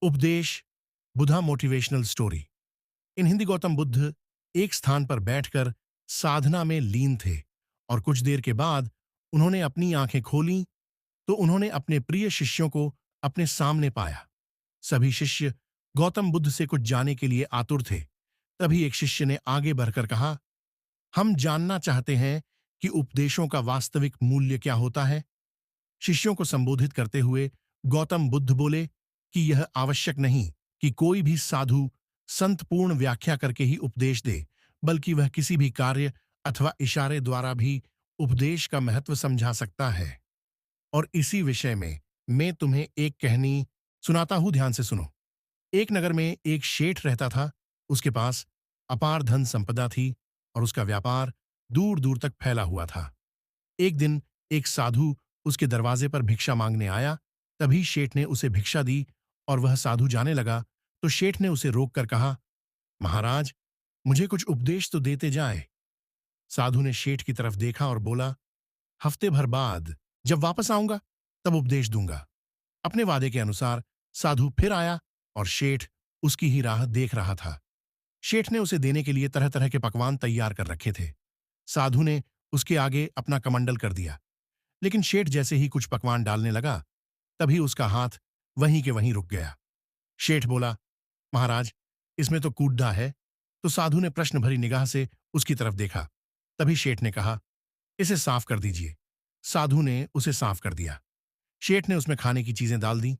उपदेश बुधा motivational story. इन हिंदी गौतम बुद्ध एक स्थान पर बैठकर साधना में लीन थे और कुछ देर के बाद उन्होंने अपनी आंखें खोलीं तो उन्होंने अपने प्रिय शिष्यों को अपने सामने पाया। सभी शिष्य गौतम बुद्ध से कुछ जानने के लिए आतुर थे। तभी एक शिष्य ने आगे बढ़कर कहा, हम जानना चाहते हैं कि उपदेशों का वास्तविक मूल्य क्या होता है। शिष्यों को संबोधित करते हुए गौतम बुद्ध बोले कि यह आवश्यक नहीं कि कोई भी साधु संतपूर्ण व्याख्या करके ही उपदेश दे, बल्कि वह किसी भी कार्य अथवा इशारे द्वारा भी उपदेश का महत्व समझा सकता है। और इसी विषय में मैं तुम्हें एक कहानी सुनाता हूं, ध्यान से सुनो। एक नगर में एक शेठ रहता था। उसके पास अपार धन संपदा थी और उसका व्यापार दूर दूर तक फैला हुआ था। एक दिन एक साधु उसके दरवाजे पर भिक्षा मांगने आया। तभी शेठ ने उसे भिक्षा दी और वह साधु जाने लगा तो शेठ ने उसे रोककर कहा, महाराज, मुझे कुछ उपदेश तो देते जाए। साधु ने शेठ की तरफ देखा और बोला, हफ्ते भर बाद जब वापस आऊंगा तब उपदेश दूंगा। अपने वादे के अनुसार साधु फिर आया और शेठ उसकी ही राह देख रहा था। शेठ ने उसे देने के लिए तरह तरह के पकवान तैयार कर रखे थे। साधु ने उसके आगे अपना कमंडल कर दिया, लेकिन शेठ जैसे ही कुछ पकवान डालने लगा तभी उसका हाथ वहीं के वहीं रुक गया। शेठ बोला, महाराज, इसमें तो कूड़ा है। तो साधु ने प्रश्न भरी निगाह से उसकी तरफ देखा। तभी शेठ ने कहा, इसे साफ कर दीजिए। साधु ने उसे साफ कर दिया। शेठ ने उसमें खाने की चीजें डाल दी।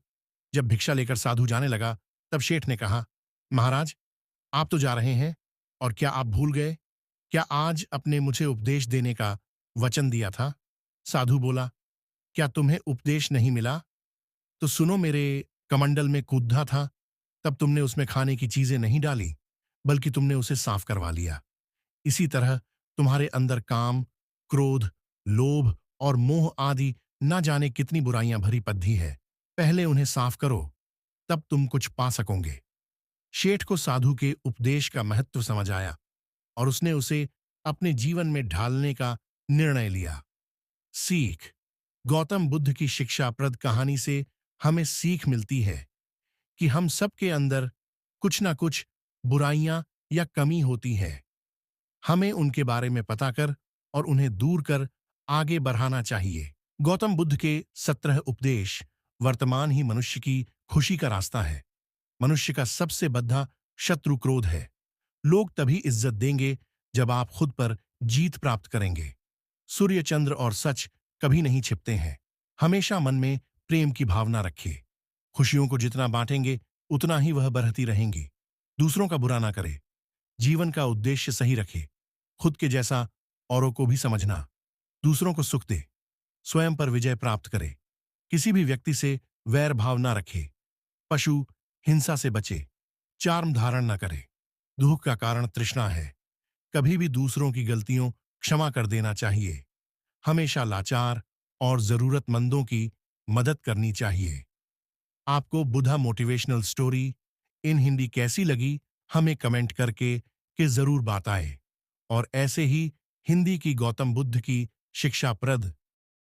जब भिक्षा लेकर साधु जाने लगा तब शेठ ने कहा, महाराज, आप तो जा रहे हैं, और क्या आप भूल गए? क्या आज अपने मुझे उपदेश देने का वचन दिया था? साधु बोला, क्या तुम्हें उपदेश नहीं मिला? तो सुनो, मेरे कमंडल में कूदा था, तब तुमने उसमें खाने की चीजें नहीं डाली, बल्कि तुमने उसे साफ करवा लिया। इसी तरह तुम्हारे अंदर काम, क्रोध, लोभ और मोह आदि ना जाने कितनी बुराइयां भरी पद्धी है। पहले उन्हें साफ करो, तब तुम कुछ पा सकोगे। शेठ को साधु के उपदेश का महत्व समझ आया और उसने उसे अपने जीवन में ढालने का निर्णय लिया। सीख। गौतम बुद्ध की शिक्षाप्रद कहानी से हमें सीख मिलती है कि हम सबके अंदर कुछ ना कुछ बुराइयां या कमी होती है। हमें उनके बारे में पता कर और उन्हें दूर कर आगे बढ़ाना चाहिए। गौतम बुद्ध के 17 उपदेश वर्तमान ही मनुष्य की खुशी का रास्ता है। मनुष्य का सबसे बद्धा शत्रु क्रोध है। लोग तभी इज्जत देंगे जब आप खुद पर जीत प्राप्त करेंगे। सूर्य, चंद्र और सच कभी नहीं छिपते हैं। हमेशा मन में प्रेम की भावना रखिए। खुशियों को जितना बांटेंगे उतना ही वह बढ़ती रहेंगी। दूसरों का बुरा ना करे। जीवन का उद्देश्य सही रखे। खुद के जैसा औरों को भी समझना। दूसरों को सुख दे। स्वयं पर विजय प्राप्त करे। किसी भी व्यक्ति से वैर भाव ना रखे। पशु हिंसा से बचे। चार्म धारण न करे। दुख का कारण तृष्णा है। कभी भी दूसरों की गलतियों क्षमा कर देना चाहिए। हमेशा लाचार और जरूरतमंदों की मदद करनी चाहिए। आपको बुधा मोटिवेशनल स्टोरी इन हिंदी कैसी लगी, हमें कमेंट करके कि जरूर बताएं। और ऐसे ही हिंदी की गौतम बुद्ध की शिक्षाप्रद